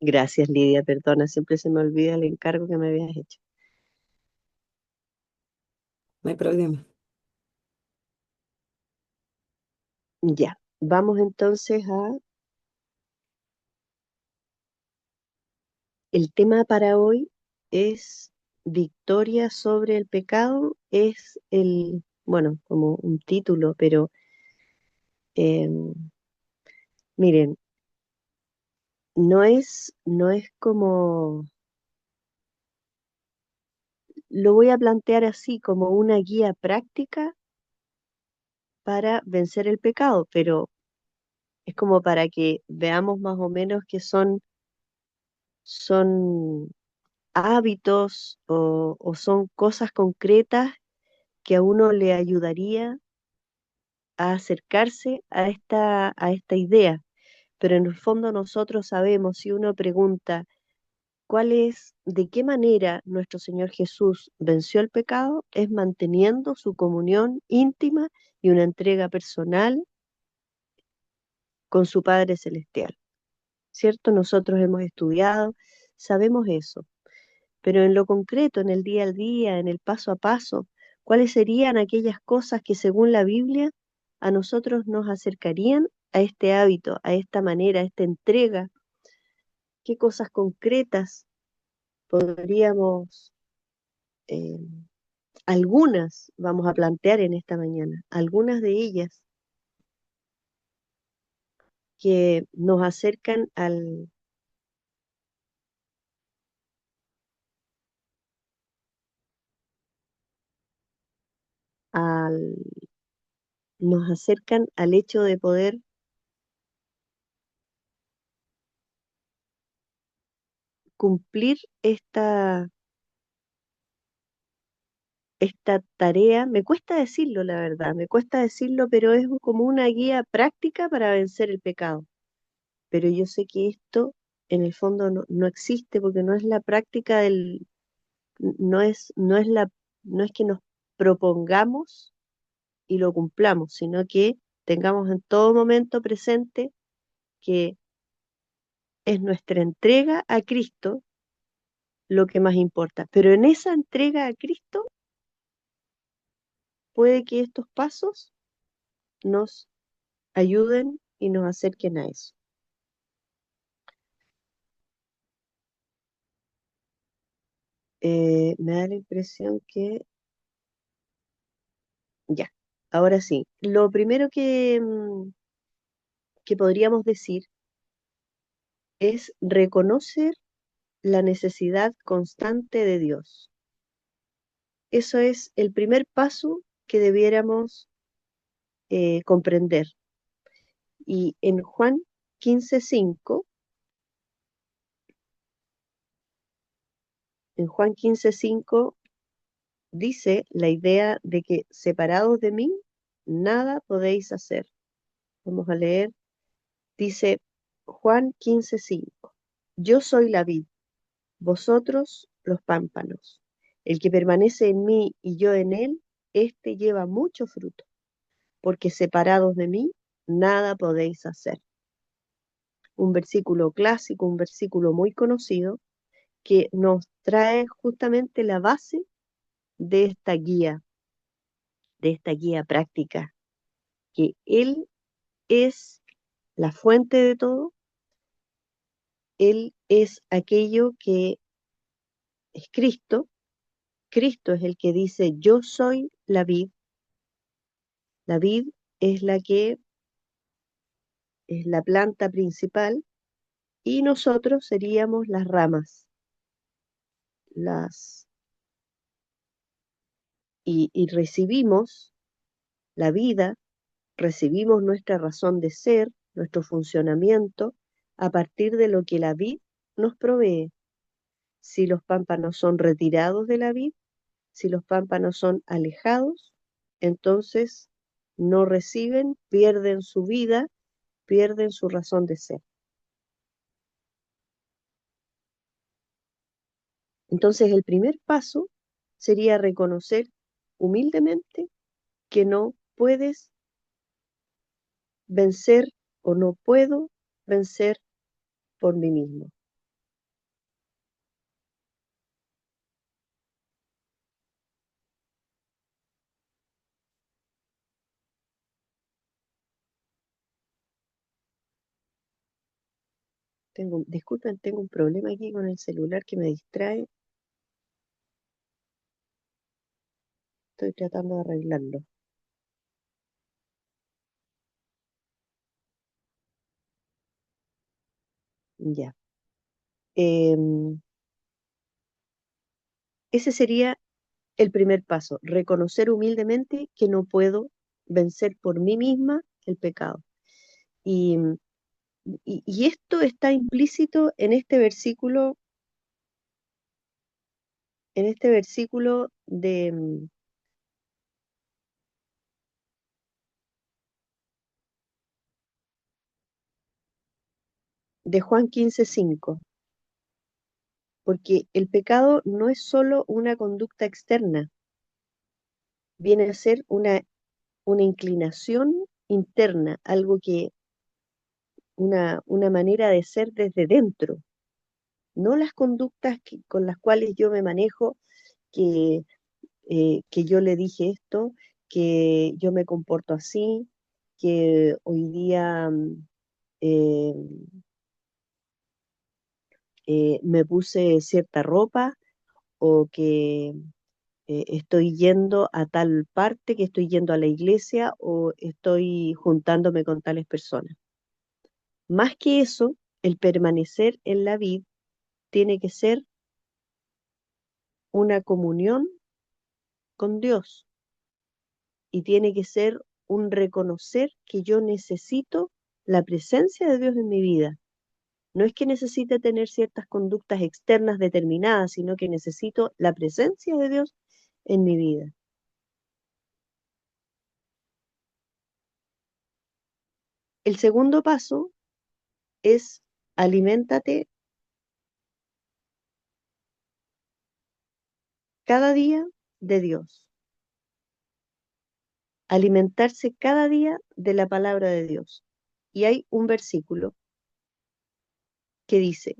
Gracias, Lidia, perdona, siempre se me olvida el encargo que me habías hecho. No hay problema. Ya, vamos entonces a el tema para hoy es victoria sobre el pecado, es bueno, como un título, pero miren, no es como, lo voy a plantear así, como una guía práctica para vencer el pecado, pero es como para que veamos más o menos que son hábitos o son cosas concretas que a uno le ayudaría a acercarse a esta idea. Pero en el fondo nosotros sabemos, si uno pregunta de qué manera nuestro Señor Jesús venció el pecado, es manteniendo su comunión íntima y una entrega personal con su Padre Celestial. ¿Cierto? Nosotros hemos estudiado, sabemos eso. Pero en lo concreto, en el día al día, en el paso a paso, ¿cuáles serían aquellas cosas que según la Biblia a nosotros nos acercarían a este hábito, a esta manera, a esta entrega? ¿Qué cosas concretas podríamos, eh, algunas vamos a plantear en esta mañana, algunas de ellas que nos acercan al, nos acercan al hecho de poder cumplir esta tarea, me cuesta decirlo, la verdad, me cuesta decirlo, pero es como una guía práctica para vencer el pecado. Pero yo sé que esto en el fondo no existe porque no es la práctica no es que nos propongamos y lo cumplamos, sino que tengamos en todo momento presente que es nuestra entrega a Cristo lo que más importa. Pero en esa entrega a Cristo puede que estos pasos nos ayuden y nos acerquen a eso. Me da la impresión que ya, ahora sí. Lo primero que podríamos decir es reconocer la necesidad constante de Dios. Eso es el primer paso que debiéramos comprender. Y en Juan 15:5, en Juan 15:5 dice la idea de que separados de mí, nada podéis hacer. Vamos a leer. Dice Juan 15:5, yo soy la vid, vosotros los pámpanos. El que permanece en mí y yo en él, éste lleva mucho fruto, porque separados de mí, nada podéis hacer. Un versículo clásico, un versículo muy conocido, que nos trae justamente la base de esta guía práctica, que Él es la fuente de todo, Él es aquello que es Cristo. Cristo es el que dice, yo soy la vid es la que es la planta principal y nosotros seríamos las ramas, las, y recibimos la vida, recibimos nuestra razón de ser, nuestro funcionamiento, a partir de lo que la vid nos provee. Si los pámpanos son retirados de la vid, si los pámpanos son alejados, entonces no reciben, pierden su vida, pierden su razón de ser. Entonces el primer paso sería reconocer humildemente que no puedes vencer o no puedo vencer por mí mismo. Disculpen, tengo un problema aquí con el celular que me distrae. Estoy tratando de arreglarlo. Ya. Em, Ese sería el primer paso, reconocer humildemente que no puedo vencer por mí misma el pecado. Y, y esto está implícito en este versículo de Juan 15:5, porque el pecado no es solo una conducta externa, viene a ser una inclinación interna, algo que, una manera de ser desde dentro, no las conductas con las cuales yo me manejo, que yo le dije esto, que yo me comporto así, que hoy día eh, me puse cierta ropa o que estoy yendo a tal parte, que estoy yendo a la iglesia o estoy juntándome con tales personas. Más que eso, el permanecer en la vid tiene que ser una comunión con Dios y tiene que ser un reconocer que yo necesito la presencia de Dios en mi vida. No es que necesite tener ciertas conductas externas determinadas, sino que necesito la presencia de Dios en mi vida. El segundo paso es aliméntate cada día de Dios. Alimentarse cada día de la palabra de Dios. Y hay un versículo que dice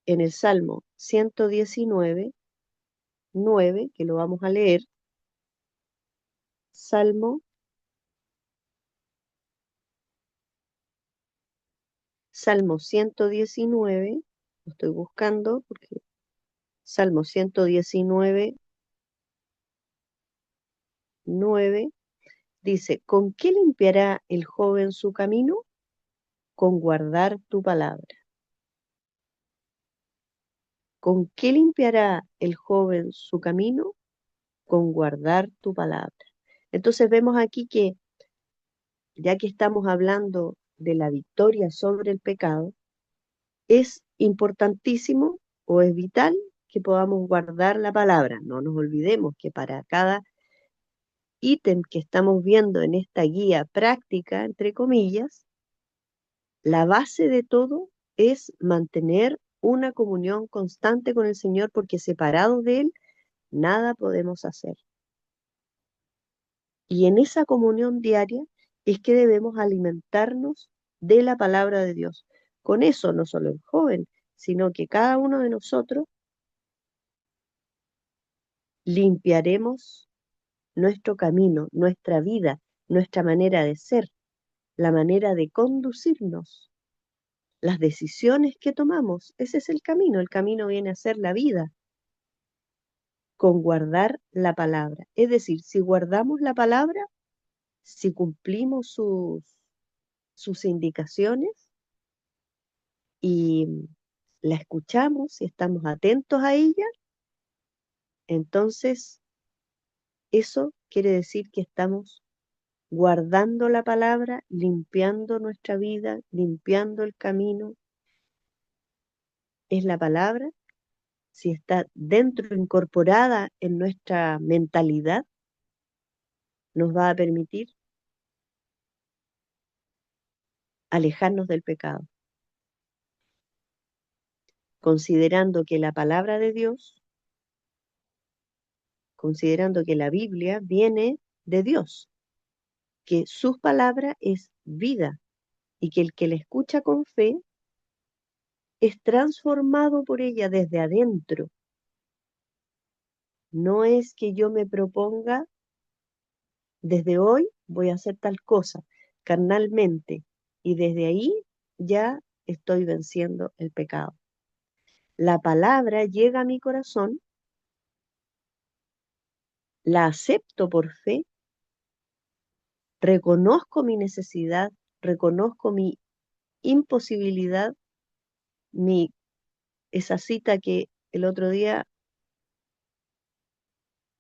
en el Salmo 119, 9, que lo vamos a leer, Salmo, Salmo 119, lo estoy buscando porque Salmo 119, 9, dice, ¿con qué limpiará el joven su camino? Con guardar tu palabra. ¿Con qué limpiará el joven su camino? Con guardar tu palabra. Entonces vemos aquí que, ya que estamos hablando de la victoria sobre el pecado, es importantísimo o es vital que podamos guardar la palabra. No nos olvidemos que para cada ítem que estamos viendo en esta guía práctica, entre comillas, la base de todo es mantener una comunión constante con el Señor, porque separados de Él, nada podemos hacer. Y en esa comunión diaria es que debemos alimentarnos de la palabra de Dios. Con eso no solo el joven, sino que cada uno de nosotros limpiaremos nuestro camino, nuestra vida, nuestra manera de ser, la manera de conducirnos, las decisiones que tomamos. Ese es el camino viene a ser la vida, con guardar la palabra. Es decir, si guardamos la palabra, si cumplimos sus indicaciones y la escuchamos, si estamos atentos a ella, entonces eso quiere decir que estamos guardando la palabra, limpiando nuestra vida, limpiando el camino. Es la palabra, si está dentro, incorporada en nuestra mentalidad, nos va a permitir alejarnos del pecado, considerando que la palabra de Dios, considerando que la Biblia viene de Dios, que su palabra es vida y que el que la escucha con fe es transformado por ella desde adentro. No es que yo me proponga, desde hoy voy a hacer tal cosa carnalmente y desde ahí ya estoy venciendo el pecado. La palabra llega a mi corazón, la acepto por fe, reconozco mi necesidad, reconozco mi imposibilidad, mi, esa cita que el otro día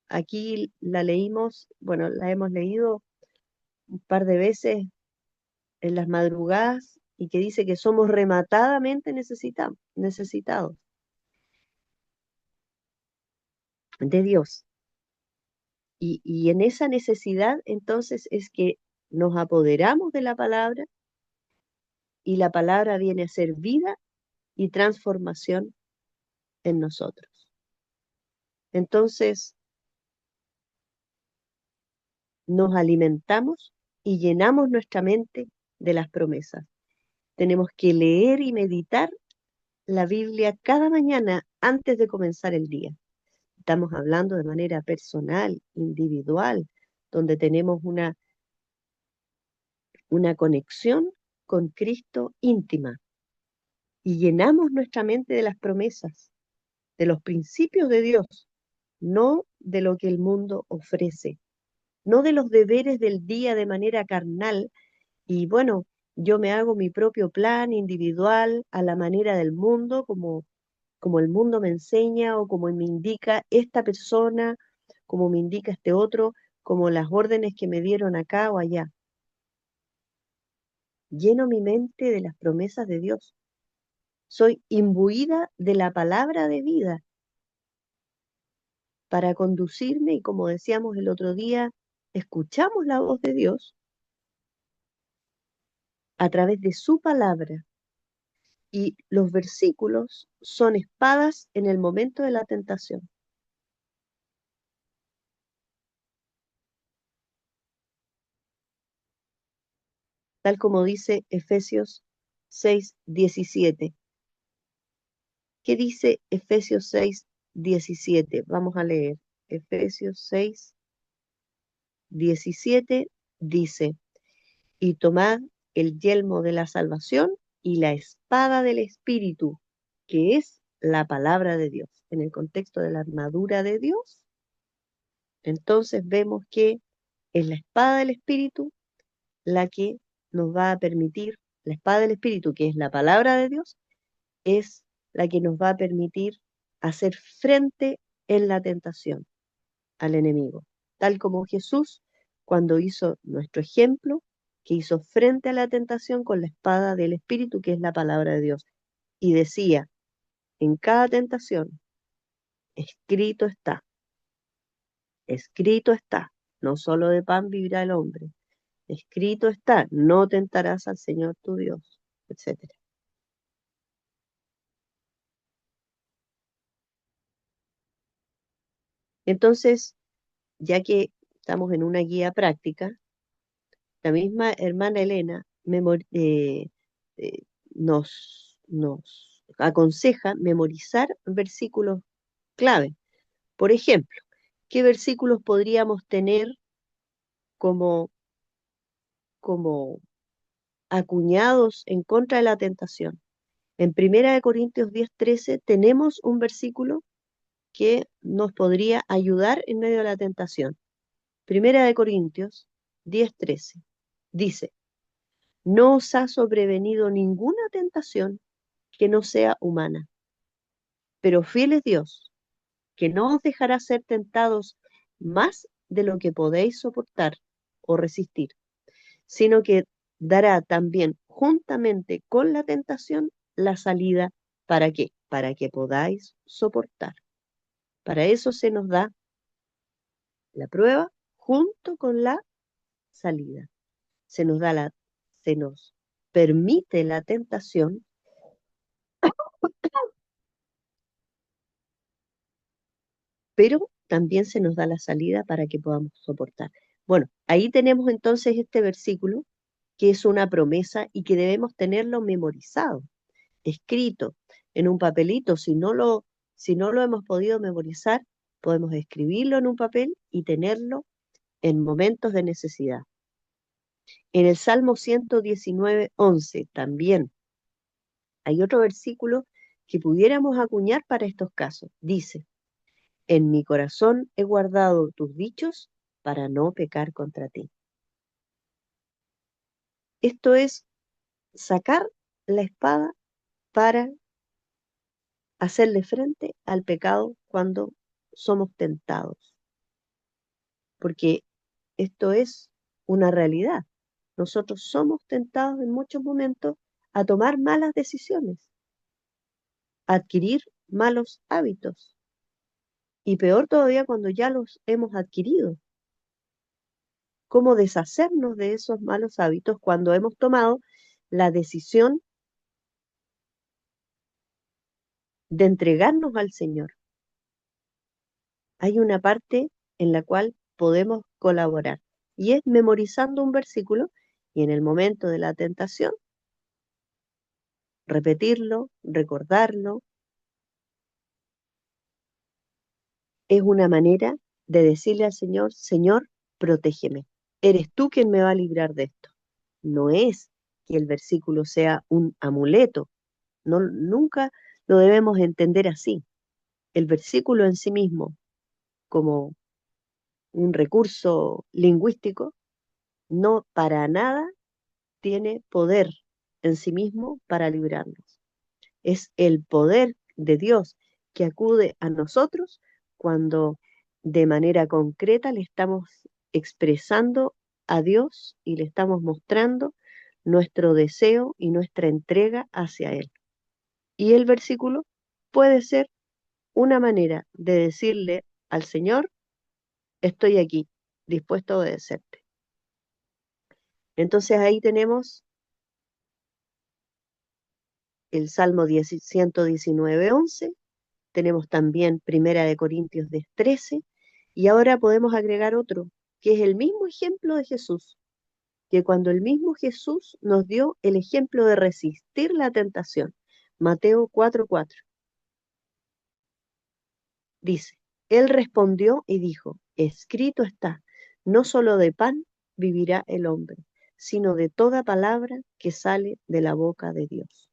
aquí la leímos, bueno, la hemos leído un par de veces en las madrugadas y que dice que somos rematadamente necesitados de Dios. Y en esa necesidad entonces es que nos apoderamos de la palabra y la palabra viene a ser vida y transformación en nosotros. Entonces nos alimentamos y llenamos nuestra mente de las promesas. Tenemos que leer y meditar la Biblia cada mañana antes de comenzar el día. Estamos hablando de manera personal, individual, donde tenemos una conexión con Cristo íntima y llenamos nuestra mente de las promesas, de los principios de Dios, no de lo que el mundo ofrece, no de los deberes del día de manera carnal. Y bueno, yo me hago mi propio plan individual a la manera del mundo, como el mundo me enseña o como me indica esta persona, como me indica este otro, como las órdenes que me dieron acá o allá. Lleno mi mente de las promesas de Dios. Soy imbuida de la palabra de vida para conducirme y como decíamos el otro día, escuchamos la voz de Dios a través de su palabra y los versículos son espadas en el momento de la tentación. Tal como dice Efesios 6:17. ¿Qué dice Efesios 6:17? Vamos a leer. Efesios 6:17 dice, y tomad el yelmo de la salvación y la espada del Espíritu, que es la palabra de Dios. En el contexto de la armadura de Dios, entonces vemos que es la espada del Espíritu la que nos va a permitir, la espada del Espíritu, que es la palabra de Dios, es la que nos va a permitir hacer frente en la tentación al enemigo, tal como Jesús cuando hizo nuestro ejemplo, que hizo frente a la tentación con la espada del Espíritu, que es la palabra de Dios, y decía, en cada tentación, escrito está, no solo de pan vivirá el hombre, escrito está, no tentarás al Señor tu Dios, etcétera. Entonces, ya que estamos en una guía práctica, la misma hermana Elena eh, nos aconseja memorizar versículos clave. Por ejemplo, ¿qué versículos podríamos tener como, como acuñados en contra de la tentación? En 1 Corintios 10:13 tenemos un versículo que nos podría ayudar en medio de la tentación. 1 Corintios 10:13 dice, no os ha sobrevenido ninguna tentación que no sea humana, pero fiel es Dios, que no os dejará ser tentados más de lo que podéis soportar o resistir, sino que dará también juntamente con la tentación la salida. ¿Para qué? Para que podáis soportar. Para eso se nos da la prueba junto con la salida. Se nos permite la tentación, pero también se nos da la salida para que podamos soportar. Bueno, ahí tenemos entonces este versículo que es una promesa y que debemos tenerlo memorizado, escrito en un papelito. Si no lo hemos podido memorizar, podemos escribirlo en un papel y tenerlo en momentos de necesidad. En el Salmo 119:11 también Hay otro versículo que pudiéramos acuñar para estos casos. Dice, en mi corazón he guardado tus dichos para no pecar contra ti. Esto es sacar la espada para hacerle frente al pecado cuando somos tentados, porque esto es una realidad. Nosotros somos tentados en muchos momentos a tomar malas decisiones, a adquirir malos hábitos, y peor todavía cuando ya los hemos adquirido. ¿Cómo deshacernos de esos malos hábitos cuando hemos tomado la decisión de entregarnos al Señor? Hay una parte en la cual podemos colaborar y es memorizando un versículo y en el momento de la tentación repetirlo, recordarlo. Es una manera de decirle al Señor, Señor, protégeme. Eres tú quien me va a librar de esto. No es que el versículo sea un amuleto. No, nunca lo debemos entender así. El versículo en sí mismo, como un recurso lingüístico, no para nada tiene poder en sí mismo para librarnos. Es el poder de Dios que acude a nosotros cuando de manera concreta le estamos expresando a Dios y le estamos mostrando nuestro deseo y nuestra entrega hacia Él. Y el versículo puede ser una manera de decirle al Señor, estoy aquí, dispuesto a obedecerte. Entonces ahí tenemos el Salmo 119:11, tenemos también Primera de Corintios 13, y ahora podemos agregar otro, que es el mismo ejemplo de Jesús, que cuando el mismo Jesús nos dio el ejemplo de resistir la tentación, Mateo 4:4, dice, Él respondió y dijo, escrito está, no solo de pan vivirá el hombre, sino de toda palabra que sale de la boca de Dios.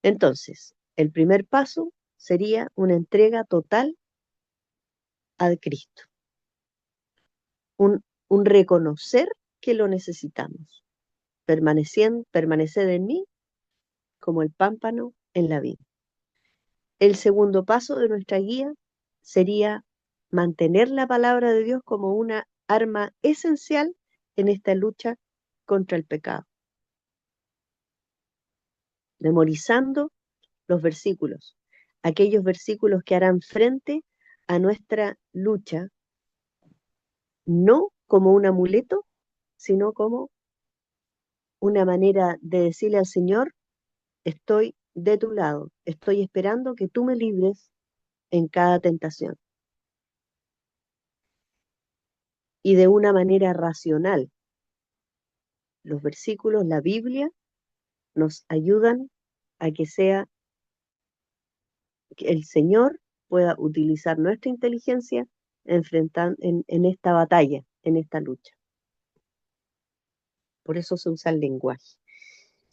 Entonces, el primer paso sería una entrega total a Cristo, un reconocer que lo necesitamos, permanecer en mí como el pámpano en la vid. El segundo paso de nuestra guía sería mantener la palabra de Dios como una arma esencial en esta lucha contra el pecado, memorizando los versículos, aquellos versículos que harán frente a nuestra lucha, no como un amuleto, sino como una manera de decirle al Señor, estoy de tu lado, estoy esperando que tú me libres en cada tentación. Y de una manera racional, los versículos, la Biblia, nos ayudan a que sea que el Señor pueda utilizar nuestra inteligencia en esta batalla, en esta lucha. Por eso se usa el lenguaje.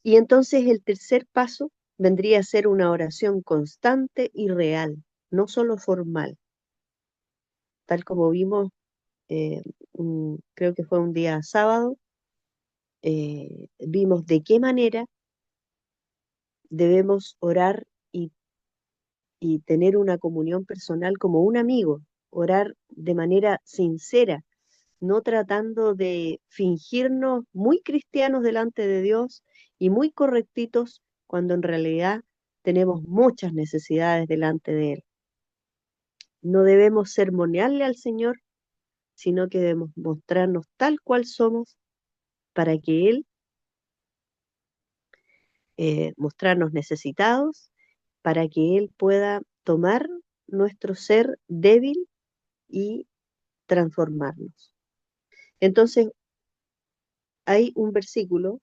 Y entonces el tercer paso vendría a ser una oración constante y real, no solo formal, tal como vimos, creo que fue un día sábado, vimos de qué manera debemos orar y tener una comunión personal como un amigo, orar de manera sincera, no tratando de fingirnos muy cristianos delante de Dios y muy correctitos cuando en realidad tenemos muchas necesidades delante de Él. No debemos sermonearle al Señor, sino que debemos mostrarnos tal cual somos para que Él, mostrarnos necesitados, para que Él pueda tomar nuestro ser débil y transformarnos. Entonces, hay un versículo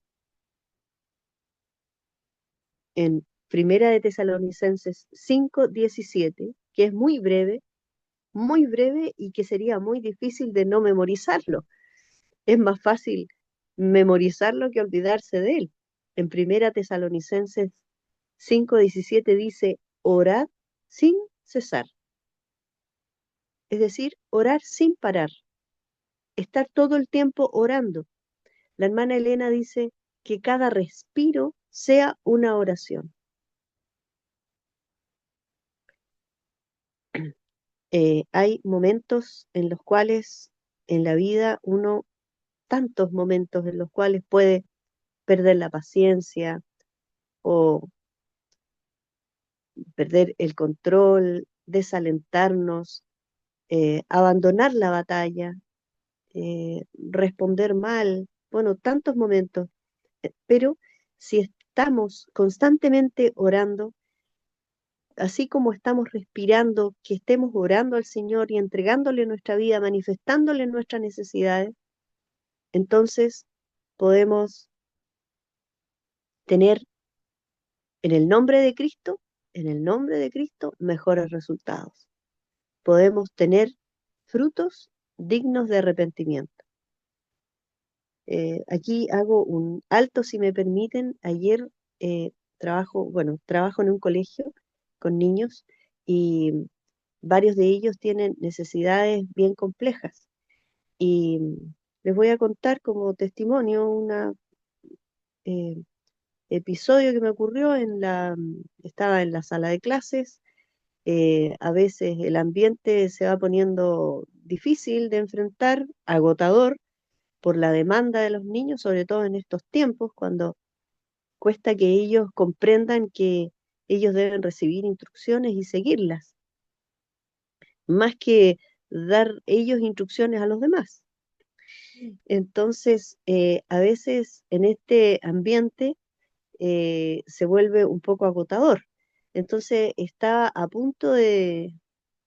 en Primera de Tesalonicenses 5:17, que es muy breve y que sería muy difícil de no memorizarlo. Es más fácil memorizarlo que olvidarse de él. En Primera Tesalonicenses 5:17 dice, orad sin cesar. Es decir, orar sin parar, estar todo el tiempo orando. La hermana Elena dice que cada respiro sea una oración. Hay momentos en los cuales en la vida tantos momentos en los cuales puede perder la paciencia o perder el control, desalentarnos, abandonar la batalla, responder mal, bueno, tantos momentos. Pero si estamos constantemente orando, así como estamos respirando, que estemos orando al Señor y entregándole nuestra vida, manifestándole nuestras necesidades, entonces podemos tener en el nombre de Cristo, en el nombre de Cristo, mejores resultados. Podemos tener frutos dignos de arrepentimiento. Aquí hago un alto, si me permiten. Ayer trabajo en un colegio con niños y varios de ellos tienen necesidades bien complejas. Y les voy a contar como testimonio un episodio que me ocurrió estaba en la sala de clases. A veces el ambiente se va poniendo difícil de enfrentar, agotador por la demanda de los niños, sobre todo en estos tiempos, cuando cuesta que ellos comprendan que ellos deben recibir instrucciones y seguirlas, más que dar ellos instrucciones a los demás. Entonces, a veces en este ambiente se vuelve un poco agotador. Entonces, estaba a punto de,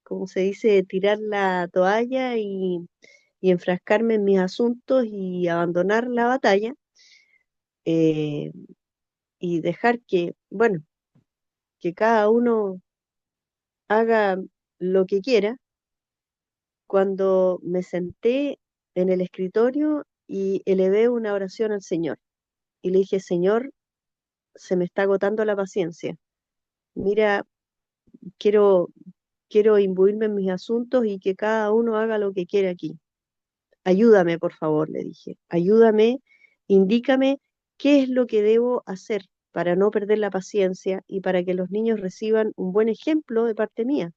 como se dice, tirar la toalla y enfrascarme en mis asuntos y abandonar la batalla, eh, y dejar bueno, que cada uno haga lo que quiera, cuando me senté en el escritorio y elevé una oración al Señor. Y le dije, Señor, se me está agotando la paciencia. Mira, quiero, quiero imbuirme en mis asuntos y que cada uno haga lo que quiera aquí. Ayúdame, por favor, le dije. Ayúdame, indícame qué es lo que debo hacer para no perder la paciencia y para que los niños reciban un buen ejemplo de parte mía.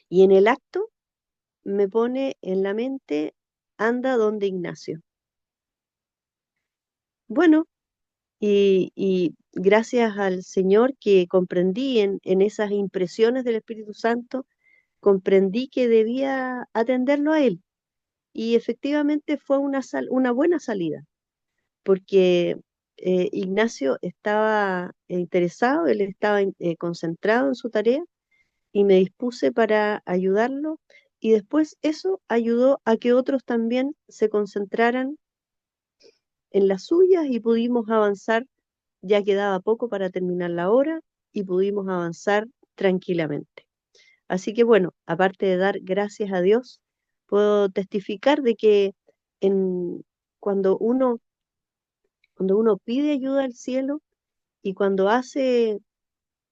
Y en el acto me pone en la mente, anda donde Ignacio. Bueno, y gracias al Señor que comprendí en esas impresiones del Espíritu Santo, comprendí que debía atenderlo a él. Y efectivamente fue una buena salida, porque Ignacio estaba interesado, él estaba concentrado en su tarea y me dispuse para ayudarlo y después eso ayudó a que otros también se concentraran en las suyas y pudimos avanzar, ya quedaba poco para terminar la hora y pudimos avanzar tranquilamente. Así que bueno, aparte de dar gracias a Dios, puedo testificar de que en, cuando uno, cuando uno pide ayuda al cielo y cuando hace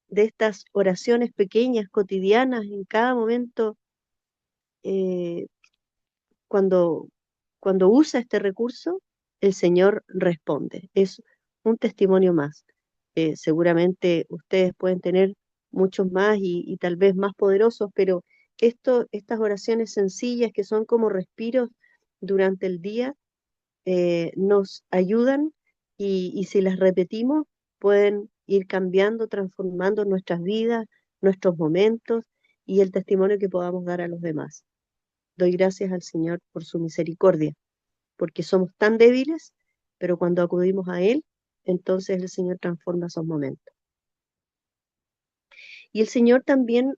de estas oraciones pequeñas, cotidianas, en cada momento, eh, cuando, cuando usa este recurso, el Señor responde. Es un testimonio más. Seguramente ustedes pueden tener muchos más y tal vez más poderosos, pero estas oraciones sencillas que son como respiros durante el día, nos ayudan y si las repetimos, pueden ir cambiando, transformando nuestras vidas, nuestros momentos y el testimonio que podamos dar a los demás. Doy gracias al Señor por su misericordia, porque somos tan débiles, pero cuando acudimos a Él, entonces el Señor transforma esos momentos. Y el Señor también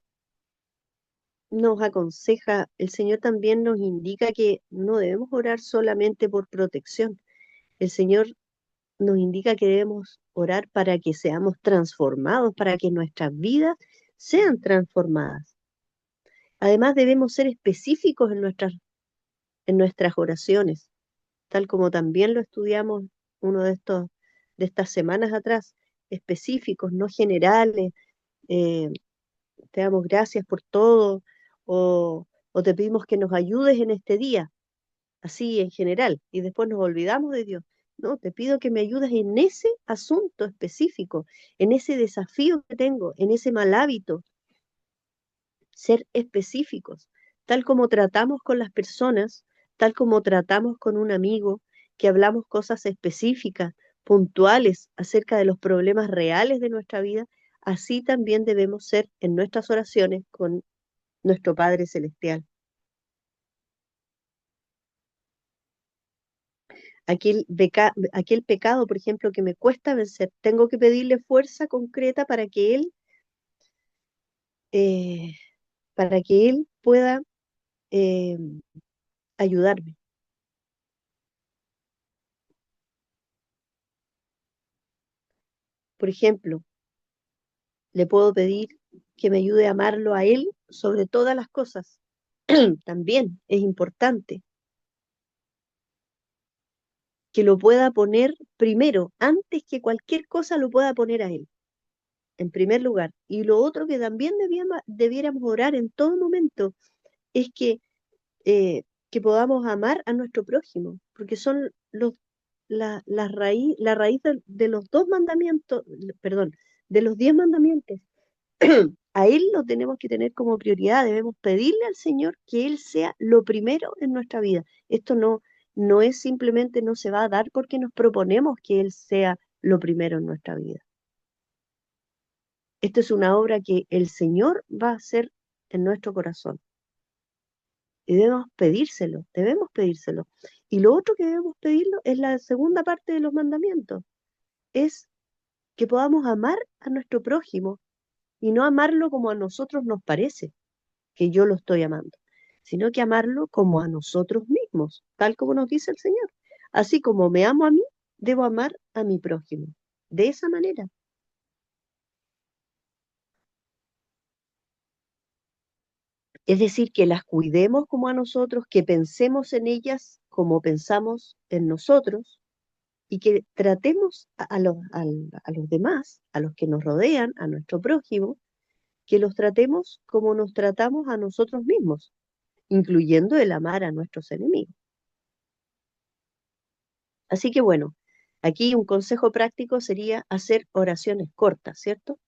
nos aconseja, el Señor también nos indica que no debemos orar solamente por protección. El Señor nos indica que debemos orar para que seamos transformados, para que nuestras vidas sean transformadas. Además, debemos ser específicos en nuestras oraciones. tal como también lo estudiamos uno de estas semanas atrás, específicos, no generales. eh, Te damos gracias por todo, o te pedimos que nos ayudes en este día, así en general, y después nos olvidamos de Dios. No, te pido que me ayudes en ese asunto específico, en ese desafío que tengo, en ese mal hábito, ser específicos, tal como tratamos con las personas, tal como tratamos con un amigo, que hablamos cosas específicas, puntuales acerca de los problemas reales de nuestra vida, así también debemos ser en nuestras oraciones con nuestro Padre Celestial. Aquel pecado, por ejemplo, que me cuesta vencer, tengo que pedirle fuerza concreta eh, para que Él pueda eh, ayudarme. Por ejemplo, le puedo pedir que me ayude a amarlo a Él sobre todas las cosas. También es importante que lo pueda poner primero, antes que cualquier cosa lo pueda poner a Él, en primer lugar. Y lo otro que también debiéramos orar en todo momento es eh, que podamos amar a nuestro prójimo, porque son la raíz de los dos mandamientos, perdón, de los 10 mandamientos. A Él lo tenemos que tener como prioridad, debemos pedirle al Señor que Él sea lo primero en nuestra vida. Esto no es simplemente, no se va a dar porque nos proponemos que Él sea lo primero en nuestra vida. Esto es una obra que el Señor va a hacer en nuestro corazón y debemos pedírselo. Y lo otro que debemos pedirlo es la segunda parte de los mandamientos, es que podamos amar a nuestro prójimo y no amarlo como a nosotros nos parece que yo lo estoy amando, sino que amarlo como a nosotros mismos, tal como nos dice el Señor. Así como me amo a mí, debo amar a mi prójimo. De esa manera. Es decir, que las cuidemos como a nosotros, que pensemos en ellas como pensamos en nosotros y que tratemos a los demás, a los que nos rodean, a nuestro prójimo, que los tratemos como nos tratamos a nosotros mismos, incluyendo el amar a nuestros enemigos. Así que bueno, aquí un consejo práctico sería hacer oraciones cortas, ¿cierto?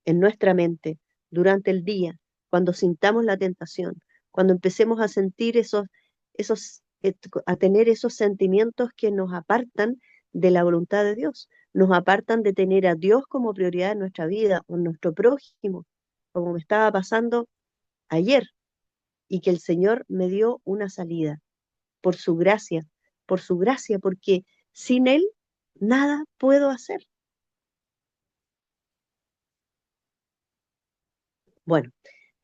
En nuestra mente, durante el día, cuando sintamos la tentación, cuando empecemos a sentir a tener esos sentimientos que nos apartan de la voluntad de Dios, nos apartan de tener a Dios como prioridad en nuestra vida, o en nuestro prójimo, como me estaba pasando ayer, y que el Señor me dio una salida por su gracia, porque sin Él nada puedo hacer. Bueno,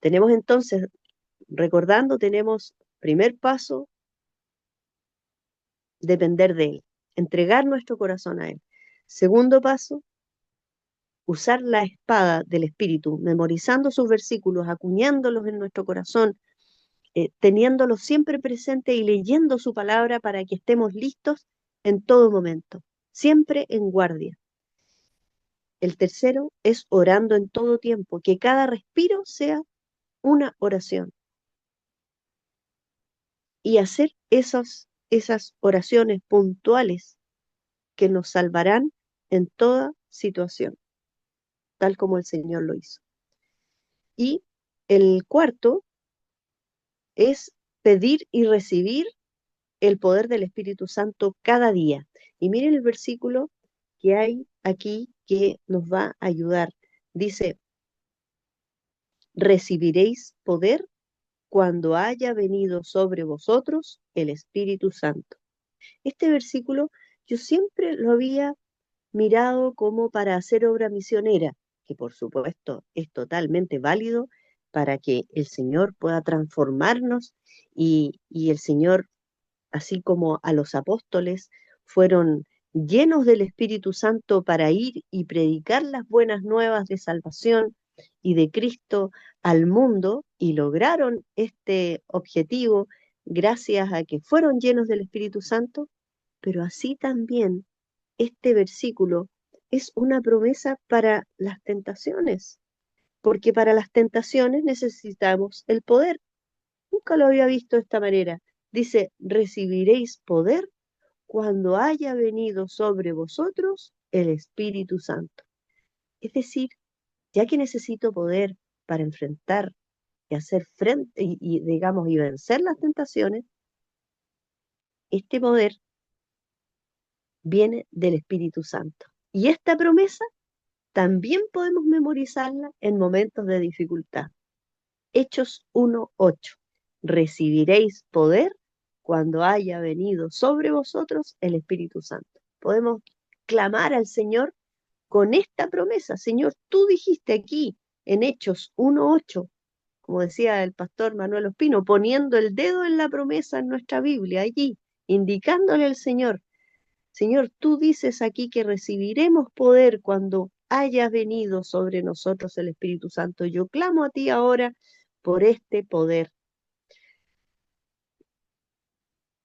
tenemos entonces, recordando, tenemos primer paso, depender de Él, entregar nuestro corazón a Él. Segundo paso, usar la espada del Espíritu, memorizando sus versículos, acuñándolos en nuestro corazón, teniéndolos siempre presente y leyendo su palabra para que estemos listos en todo momento, siempre en guardia. El tercero es orando en todo tiempo, que cada respiro sea una oración y hacer esas oraciones puntuales que nos salvarán en toda situación, tal como el Señor lo hizo. Y el cuarto es pedir y recibir el poder del Espíritu Santo cada día. Y miren el versículo que hay aquí que nos va a ayudar. Dice, recibiréis poder cuando haya venido sobre vosotros el Espíritu Santo. Este versículo yo siempre lo había mirado como para hacer obra misionera, que por supuesto es totalmente válido para que el Señor pueda transformarnos y el Señor, así como a los apóstoles, fueron llenos del Espíritu Santo para ir y predicar las buenas nuevas de salvación y de Cristo al mundo y lograron este objetivo gracias a que fueron llenos del Espíritu Santo. pero así también este versículo es una promesa para las tentaciones, porque para las tentaciones necesitamos el poder. Nunca lo había visto de esta manera. Dice, recibiréis poder cuando haya venido sobre vosotros el Espíritu Santo. Es decir, ya que necesito poder para enfrentar y hacer frente digamos, y vencer las tentaciones, este poder viene del Espíritu Santo. Y esta promesa también podemos memorizarla en momentos de dificultad. Hechos 1:8. Recibiréis poder cuando haya venido sobre vosotros el Espíritu Santo. Podemos clamar al Señor con esta promesa. Señor, tú dijiste aquí en Hechos 1:8, como decía el pastor Manuel Ospino, poniendo el dedo en la promesa en nuestra Biblia, allí, indicándole al Señor, Señor, tú dices aquí que recibiremos poder cuando haya venido sobre nosotros el Espíritu Santo. Yo clamo a ti ahora por este poder.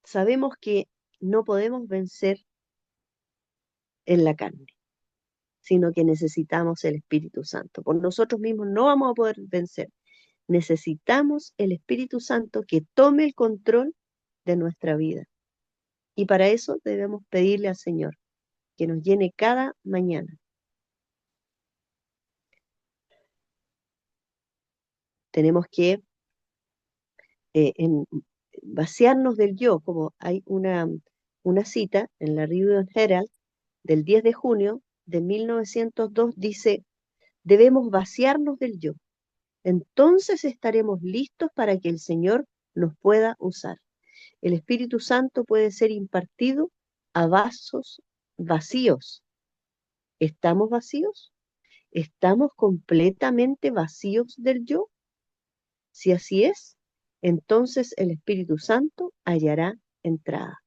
Sabemos que no podemos vencer en la carne, sino que necesitamos el Espíritu Santo. Por nosotros mismos no vamos a poder vencer. Necesitamos el Espíritu Santo que tome el control de nuestra vida. Y para eso debemos pedirle al Señor que nos llene cada mañana. Tenemos que vaciarnos del yo, como hay una cita en la Review and Herald del 10 de junio de 1902, dice, debemos vaciarnos del yo. Entonces estaremos listos para que el Señor nos pueda usar. El Espíritu Santo puede ser impartido a vasos vacíos. ¿Estamos vacíos? ¿Estamos completamente vacíos del yo? Si así es, entonces el Espíritu Santo hallará entrada.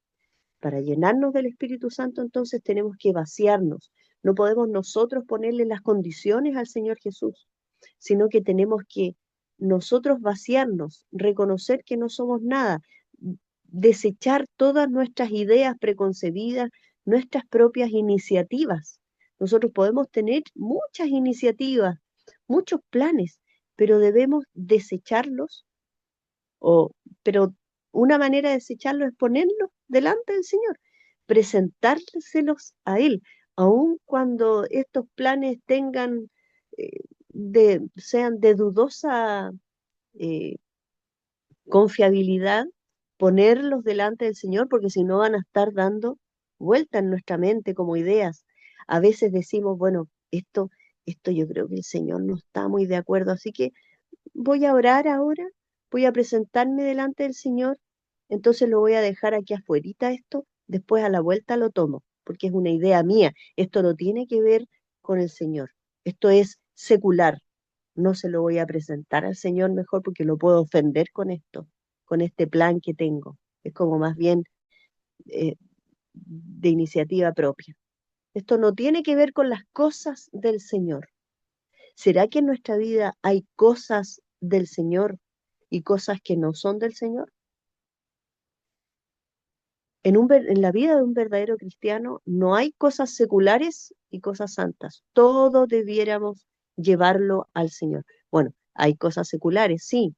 Para llenarnos del Espíritu Santo, entonces tenemos que vaciarnos. No podemos nosotros ponerle las condiciones al Señor Jesús, sino que tenemos que nosotros vaciarnos, reconocer que no somos nada, desechar todas nuestras ideas preconcebidas, nuestras propias iniciativas. Nosotros podemos tener muchas iniciativas, muchos planes, pero debemos desecharlos, o, pero una manera de desecharlos es ponerlos delante del Señor, presentárselos a Él, aun cuando estos planes tengan, sean de dudosa eh, confiabilidad, ponerlos delante del Señor, porque si no van a estar dando vuelta en nuestra mente como ideas. A veces decimos, bueno, esto yo creo que el Señor no está muy de acuerdo, así que voy a orar ahora, voy a presentarme delante del Señor, entonces lo voy a dejar aquí afuerita esto, después a la vuelta lo tomo, porque es una idea mía, esto no tiene que ver con el Señor, esto es secular, no se lo voy a presentar al Señor mejor porque lo puedo ofender con esto, con este plan que tengo, es como más bien eh, de iniciativa propia. Esto no tiene que ver con las cosas del Señor. ¿Será que en nuestra vida hay cosas del Señor y cosas que no son del Señor? En la vida de un verdadero cristiano no hay cosas seculares y cosas santas. Todo debiéramos llevarlo al Señor. Bueno, hay cosas seculares, sí,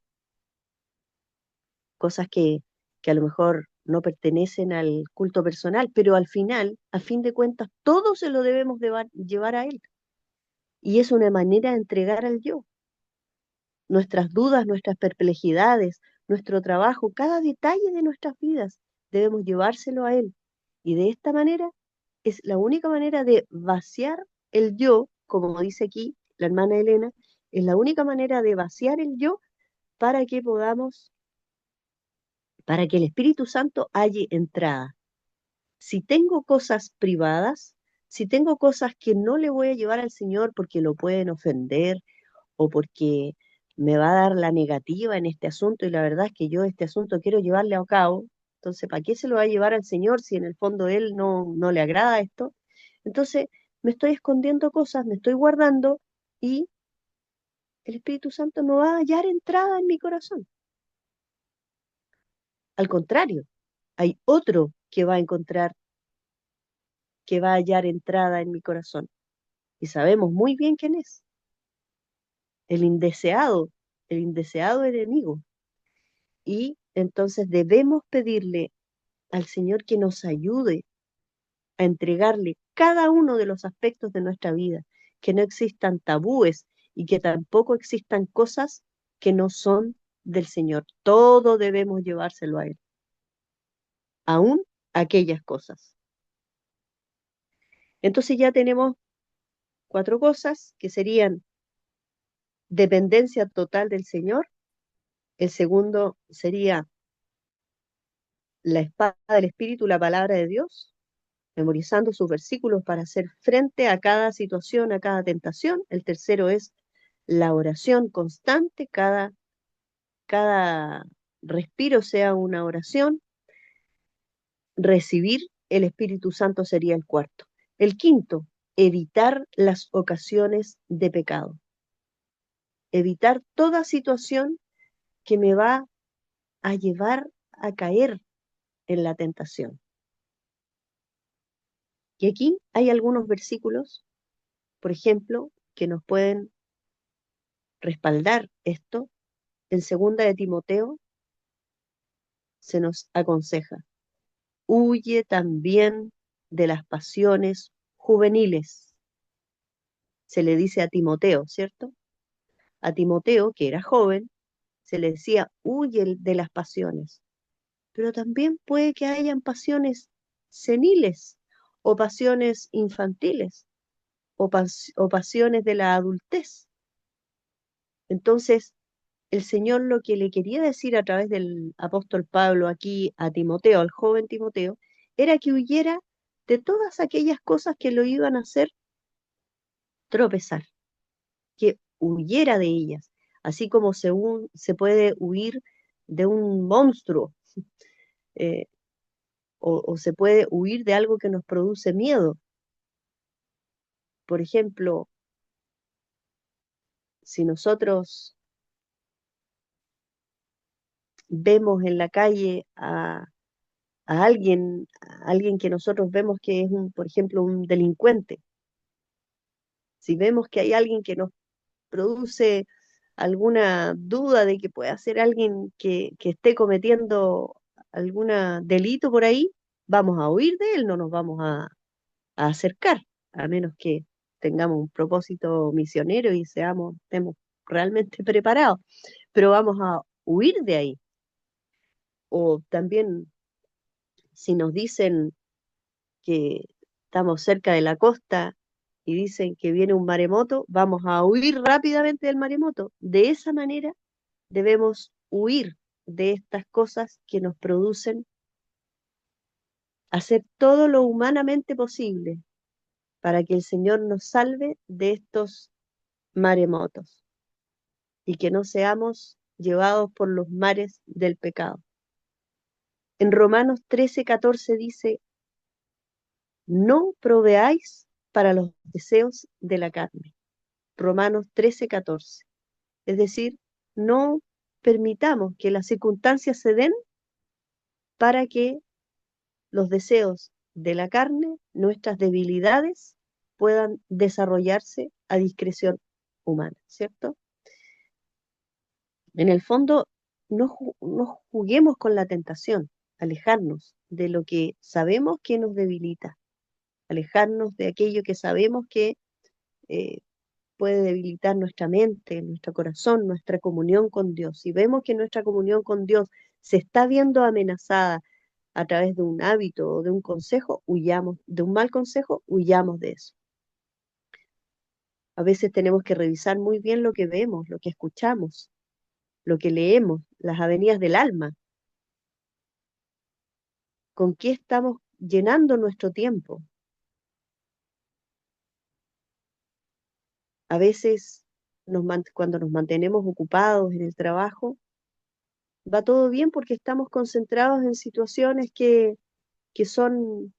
cosas que a lo mejor no pertenecen al culto personal, pero al final, a fin de cuentas, todo se lo debemos llevar a Él. Y es una manera de entregar al yo. Nuestras dudas, nuestras perplejidades, nuestro trabajo, cada detalle de nuestras vidas, debemos llevárselo a Él. Y de esta manera es la única manera de vaciar el yo, como dice aquí la hermana Elena, es la única manera de vaciar el yo para que podamos, para que el Espíritu Santo halle entrada. Si tengo cosas privadas, si tengo cosas que no le voy a llevar al Señor porque lo pueden ofender, o porque me va a dar la negativa en este asunto y la verdad es que yo este asunto quiero llevarle a cabo, entonces, ¿para qué se lo va a llevar al Señor si en el fondo Él no le agrada esto? Entonces, me estoy escondiendo cosas, me estoy guardando y el Espíritu Santo no va a hallar entrada en mi corazón. Al contrario, hay otro que va a encontrar que va a hallar entrada en mi corazón. Y sabemos muy bien quién es, el indeseado enemigo. Y entonces debemos pedirle al Señor que nos ayude a entregarle cada uno de los aspectos de nuestra vida, que no existan tabúes y que tampoco existan cosas que no son del Señor. Todo debemos llevárselo a Él, aún aquellas cosas. Entonces ya tenemos cuatro cosas que serían dependencia total del Señor. El segundo sería la espada del Espíritu, la palabra de Dios, memorizando sus versículos para hacer frente a cada situación, a cada tentación. El tercero es la oración constante, cada respiro sea una oración. Recibir el Espíritu Santo sería el cuarto. El quinto, evitar las ocasiones de pecado. Evitar toda situación que me va a llevar a caer en la tentación. Y aquí hay algunos versículos, por ejemplo, que nos pueden respaldar esto. En segunda de Timoteo se nos aconseja: huye también de las pasiones juveniles. Se le dice a Timoteo, ¿cierto? A Timoteo, que era joven, se le decía, huye de las pasiones. Pero también puede que hayan pasiones seniles o pasiones infantiles o pasiones de la adultez. Entonces, el Señor lo que le quería decir a través del apóstol Pablo aquí a Timoteo, al joven Timoteo, era que huyera de todas aquellas cosas que lo iban a hacer tropezar, que huyera de ellas, así como se puede huir de un monstruo, eh, o se puede huir de algo que nos produce miedo. Por ejemplo, si nosotros vemos en la calle a alguien que nosotros vemos que es por ejemplo, un delincuente, si vemos que hay alguien que nos produce alguna duda de que pueda ser alguien que esté cometiendo algún delito por ahí, vamos a huir de él, no nos vamos a acercar, a menos que tengamos un propósito misionero y estemos realmente preparados, pero vamos a huir de ahí. O también si nos dicen que estamos cerca de la costa y dicen que viene un maremoto, vamos a huir rápidamente del maremoto. De esa manera debemos huir de estas cosas que nos producen, hacer todo lo humanamente posible para que el Señor nos salve de estos maremotos y que no seamos llevados por los mares del pecado. En Romanos 13:14 dice, no proveáis para los deseos de la carne. Romanos 13:14. Es decir, no permitamos que las circunstancias se den para que los deseos de la carne, nuestras debilidades, puedan desarrollarse a discreción humana, ¿cierto? En el fondo, no juguemos con la tentación, alejarnos de lo que sabemos que nos debilita, alejarnos de aquello que sabemos que eh, puede debilitar nuestra mente, nuestro corazón, nuestra comunión con Dios. Si vemos que nuestra comunión con Dios se está viendo amenazada a través de un hábito o de un consejo, huyamos, de un mal consejo, huyamos de eso. A veces tenemos que revisar muy bien lo que vemos, lo que escuchamos, lo que leemos, las avenidas del alma, con qué estamos llenando nuestro tiempo. A veces cuando nos mantenemos ocupados en el trabajo, va todo bien porque estamos concentrados en situaciones que son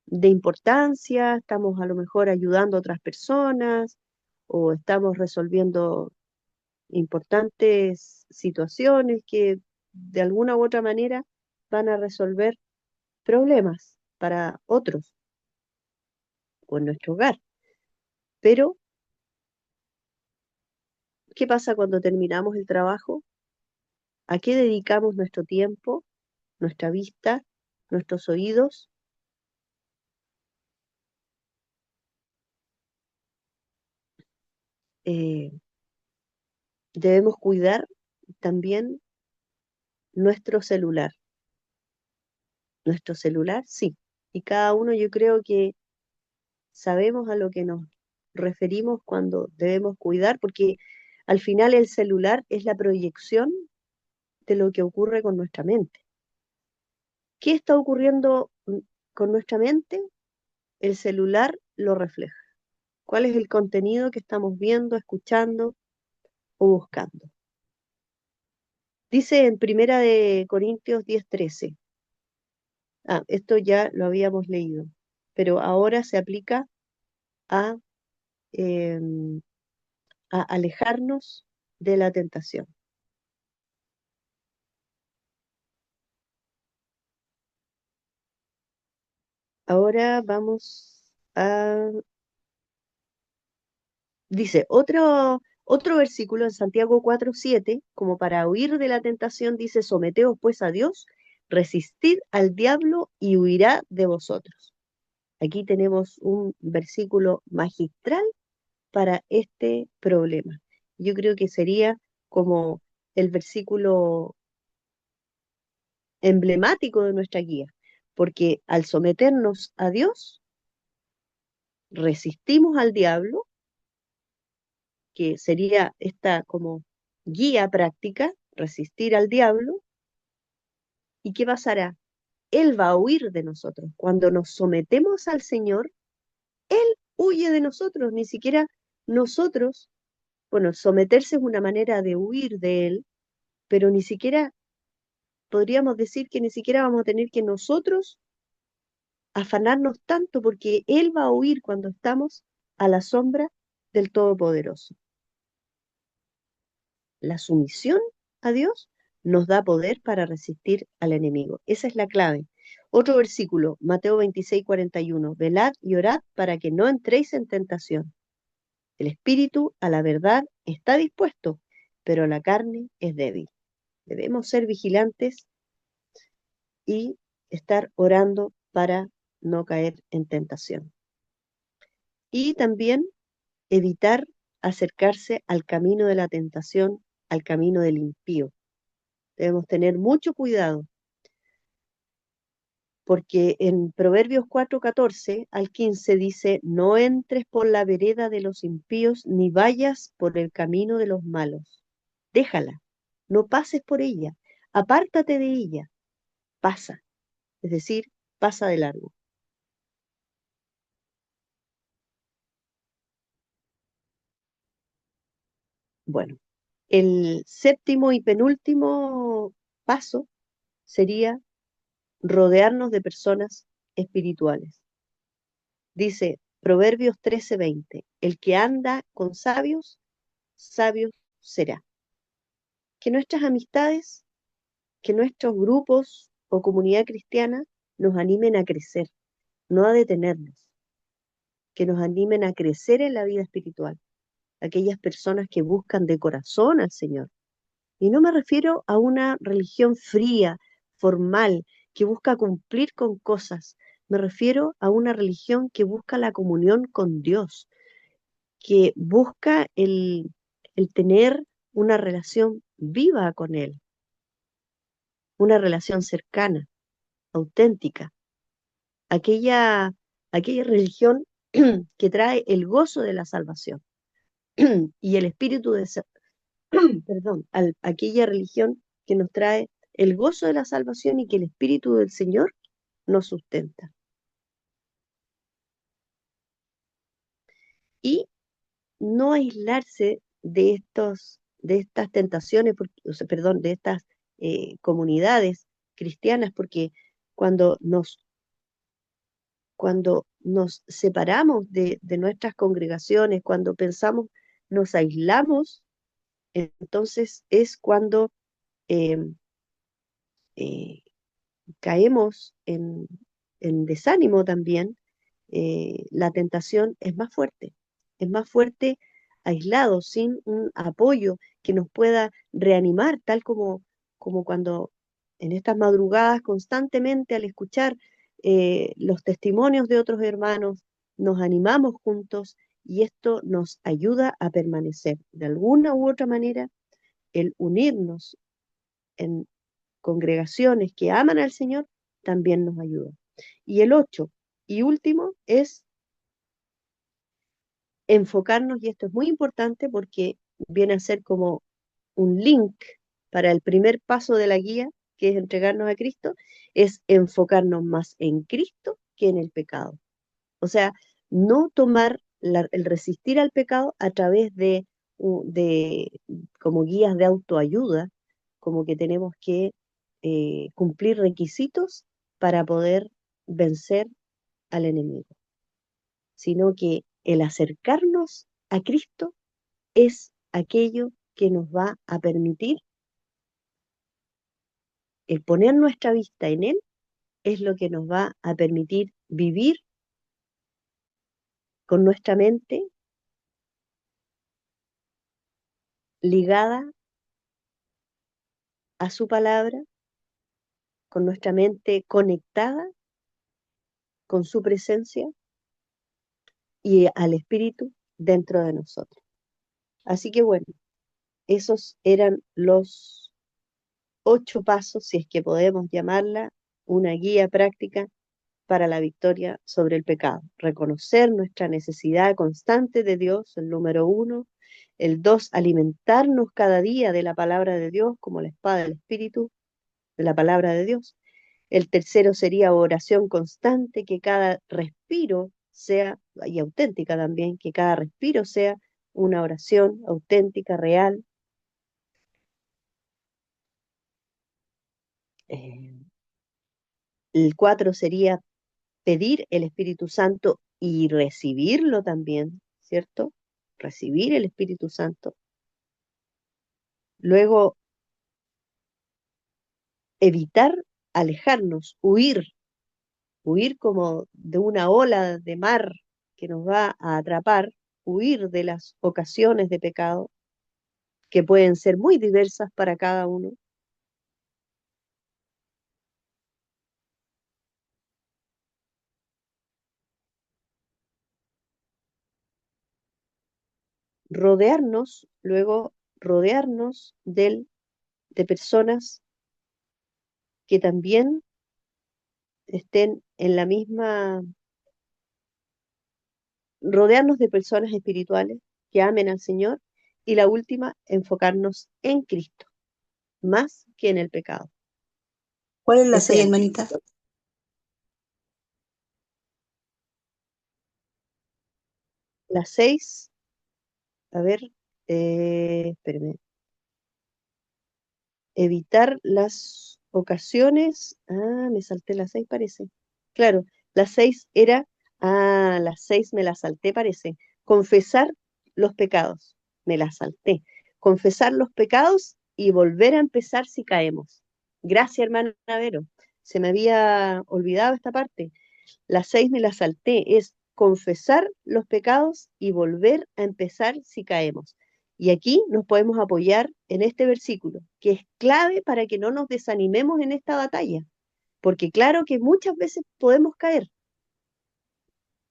de importancia, estamos a lo mejor ayudando a otras personas o estamos resolviendo importantes situaciones que de alguna u otra manera van a resolver problemas para otros. o en nuestro hogar. Pero, ¿qué pasa cuando terminamos el trabajo? ¿A qué dedicamos nuestro tiempo, nuestra vista, nuestros oídos? Eh, Debemos cuidar también nuestro celular. Nuestro celular, sí. Y cada uno yo creo que sabemos a lo que nos referimos cuando debemos cuidar, porque al final el celular es la proyección de lo que ocurre con nuestra mente. ¿Qué está ocurriendo con nuestra mente? El celular lo refleja. ¿Cuál es el contenido que estamos viendo, escuchando o buscando? Dice en Primera de Corintios 10:13. Esto ya lo habíamos leído, pero ahora se aplica a, em, a alejarnos de la tentación. Ahora vamos a, dice, otro versículo en Santiago 4:7, como para huir de la tentación, dice, someteos pues a Dios, resistid al diablo y huirá de vosotros. Aquí tenemos un versículo magistral para este problema. Yo creo que sería como el versículo emblemático de nuestra guía, porque al someternos a Dios, resistimos al diablo, que sería esta como guía práctica, resistir al diablo, ¿y qué pasará? Él va a huir de nosotros. Cuando nos sometemos al Señor, Él huye de nosotros, ni siquiera nosotros, bueno, someterse es una manera de huir de Él, pero ni siquiera podríamos decir que ni siquiera vamos a tener que nosotros afanarnos tanto porque Él va a huir cuando estamos a la sombra del Todopoderoso. La sumisión a Dios nos da poder para resistir al enemigo. Esa es la clave. Otro versículo, Mateo 26:41. Velad y orad para que no entréis en tentación. El espíritu a la verdad está dispuesto, pero la carne es débil. Debemos ser vigilantes y estar orando para no caer en tentación. Y también evitar acercarse al camino de la tentación, al camino del impío. Debemos tener mucho cuidado, porque en Proverbios 4:14 al 15 dice, no entres por la vereda de los impíos, ni vayas por el camino de los malos. Déjala, no pases por ella, apártate de ella, pasa, es decir, pasa de largo. Bueno, el séptimo y penúltimo paso sería rodearnos de personas espirituales. Dice Proverbios 13:20, el que anda con sabios, sabio será. Que nuestras amistades, que nuestros grupos o comunidad cristiana nos animen a crecer, no a detenernos, que nos animen a crecer en la vida espiritual. Aquellas personas que buscan de corazón al Señor. Y no me refiero a una religión fría, formal, que busca cumplir con cosas. Me refiero a una religión que busca la comunión con Dios, que busca el tener una relación viva con Él, una relación cercana, auténtica. Aquella, aquella religión que trae el gozo de la salvación y el espíritu de, perdón, aquella religión que nos trae el gozo de la salvación y que el Espíritu del Señor nos sustenta. Y no aislarse de estas tentaciones, o sea, perdón, de estas comunidades cristianas, porque cuando nos, cuando nos separamos de nuestras congregaciones, cuando pensamos, nos aislamos, entonces es cuando eh, eh, caemos en desánimo también la tentación es más fuerte aislado, sin un apoyo que nos pueda reanimar, tal como cuando en estas madrugadas constantemente al escuchar los testimonios de otros hermanos, nos animamos juntos y esto nos ayuda a permanecer. De alguna u otra manera, el unirnos en congregaciones que aman al Señor también nos ayuda. Y el 8 y último es enfocarnos, y esto es muy importante porque viene a ser como un link para el primer paso de la guía, que es entregarnos a Cristo, es enfocarnos más en Cristo que en el pecado. O sea, no tomar el resistir al pecado a través de como guías de autoayuda, como que tenemos que cumplir requisitos para poder vencer al enemigo, sino que el acercarnos a Cristo es aquello que nos va a permitir, el poner nuestra vista en Él es lo que nos va a permitir vivir con nuestra mente ligada a su palabra, con nuestra mente conectada con su presencia y al Espíritu dentro de nosotros. Así que bueno, esos eran los 8 pasos, si es que podemos llamarla una guía práctica para la victoria sobre el pecado. Reconocer nuestra necesidad constante de Dios, el número 1. El 2, alimentarnos cada día de la palabra de Dios como la espada del Espíritu, de la palabra de Dios. El tercero sería oración constante, que cada respiro sea, y auténtica también, que cada respiro sea una oración auténtica, real. Eh, el 4 sería pedir el Espíritu Santo y recibirlo también, ¿cierto? Recibir el Espíritu Santo. Luego, evitar alejarnos, huir como de una ola de mar que nos va a atrapar, huir de las ocasiones de pecado que pueden ser muy diversas para cada uno. Rodearnos, luego rodearnos de personas que también estén en la misma, rodearnos de personas espirituales que amen al Señor. Y la última, enfocarnos en Cristo, más que en el pecado. ¿Cuál es la Ese 6, es hermanita? las 6. A ver, espérame. Evitar las ocasiones. Ah, me salté las 6, parece. Claro, las 6 era. Ah, las 6 me las salté, parece. Confesar los pecados. Me las salté. Confesar los pecados y volver a empezar si caemos. Gracias, hermana Vero. Se me había olvidado esta parte. Las 6 me las salté, es confesar los pecados y volver a empezar si caemos. Y aquí nos podemos apoyar en este versículo, que es clave para que no nos desanimemos en esta batalla, porque claro que muchas veces podemos caer.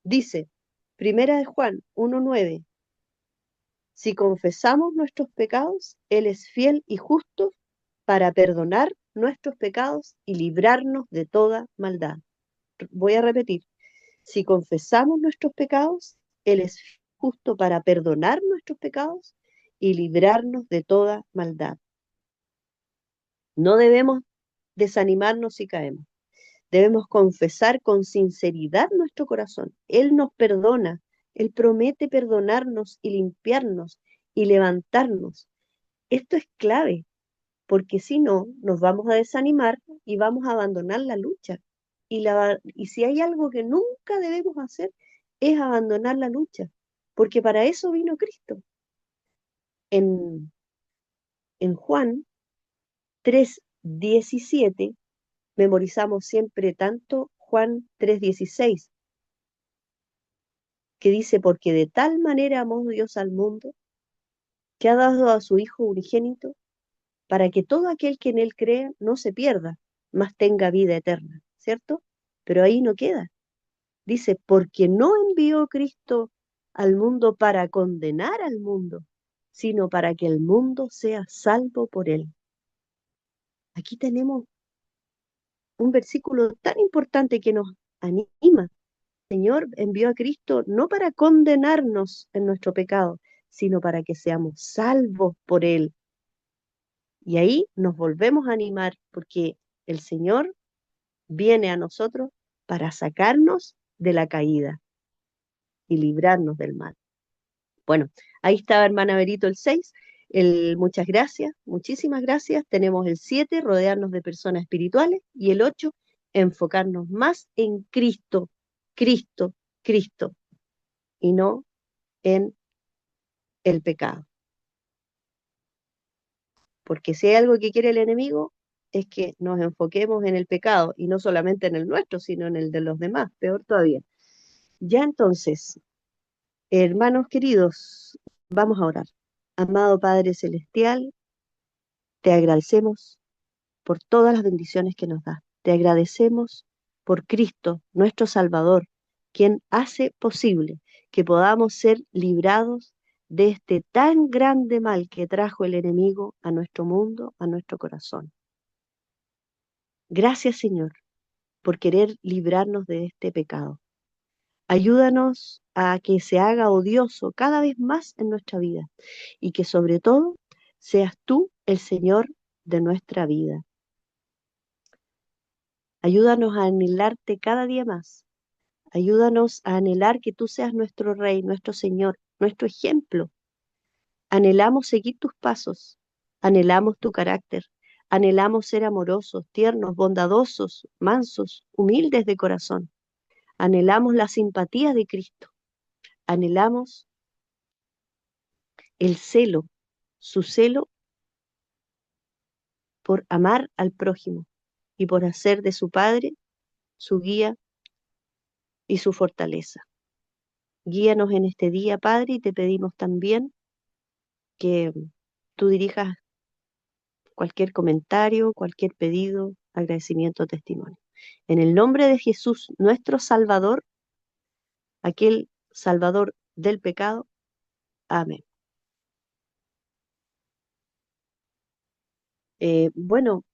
Dice, Primera de Juan 1:9, si confesamos nuestros pecados, Él es fiel y justo para perdonar nuestros pecados y librarnos de toda maldad. Voy a repetir, si confesamos nuestros pecados, Él es justo para perdonar nuestros pecados y librarnos de toda maldad. No debemos desanimarnos si caemos. Debemos confesar con sinceridad nuestro corazón. Él nos perdona. Él promete perdonarnos y limpiarnos y levantarnos. Esto es clave, porque si no, nos vamos a desanimar y vamos a abandonar la lucha. Y si hay algo que nunca debemos hacer, es abandonar la lucha, porque para eso vino Cristo. En, en Juan 3:17, memorizamos siempre tanto Juan 3:16, que dice, porque de tal manera amó Dios al mundo, que ha dado a su Hijo unigénito, para que todo aquel que en él crea no se pierda, mas tenga vida eterna, ¿cierto? Pero ahí no queda. Dice, porque no envió Cristo al mundo para condenar al mundo, sino para que el mundo sea salvo por él. Aquí tenemos un versículo tan importante que nos anima. El Señor envió a Cristo no para condenarnos en nuestro pecado, sino para que seamos salvos por él. Y ahí nos volvemos a animar porque el Señor viene a nosotros para sacarnos de la caída y librarnos del mal. Bueno, ahí estaba, hermana Berito, el 6. Muchas gracias, muchísimas gracias. Tenemos el 7, rodearnos de personas espirituales. Y el 8, enfocarnos más en Cristo, Cristo, Cristo, y no en el pecado. Porque si hay algo que quiere el enemigo, es que nos enfoquemos en el pecado, y no solamente en el nuestro, sino en el de los demás, peor todavía. Ya entonces, hermanos queridos, vamos a orar. Amado Padre Celestial, te agradecemos por todas las bendiciones que nos das. Te agradecemos por Cristo, nuestro Salvador, quien hace posible que podamos ser librados de este tan grande mal que trajo el enemigo a nuestro mundo, a nuestro corazón. Gracias, Señor, por querer librarnos de este pecado. Ayúdanos a que se haga odioso cada vez más en nuestra vida y que sobre todo seas tú el Señor de nuestra vida. Ayúdanos a anhelarte cada día más. Ayúdanos a anhelar que tú seas nuestro Rey, nuestro Señor, nuestro ejemplo. Anhelamos seguir tus pasos, anhelamos tu carácter, anhelamos ser amorosos, tiernos, bondadosos, mansos, humildes de corazón. Anhelamos la simpatía de Cristo. Anhelamos el celo, su celo por amar al prójimo y por hacer de su Padre su guía y su fortaleza. Guíanos en este día, Padre, y te pedimos también que tú dirijas cualquier comentario, cualquier pedido, agradecimiento, testimonio. En el nombre de Jesús, nuestro Salvador, aquel Salvador del pecado. Amén. Bueno,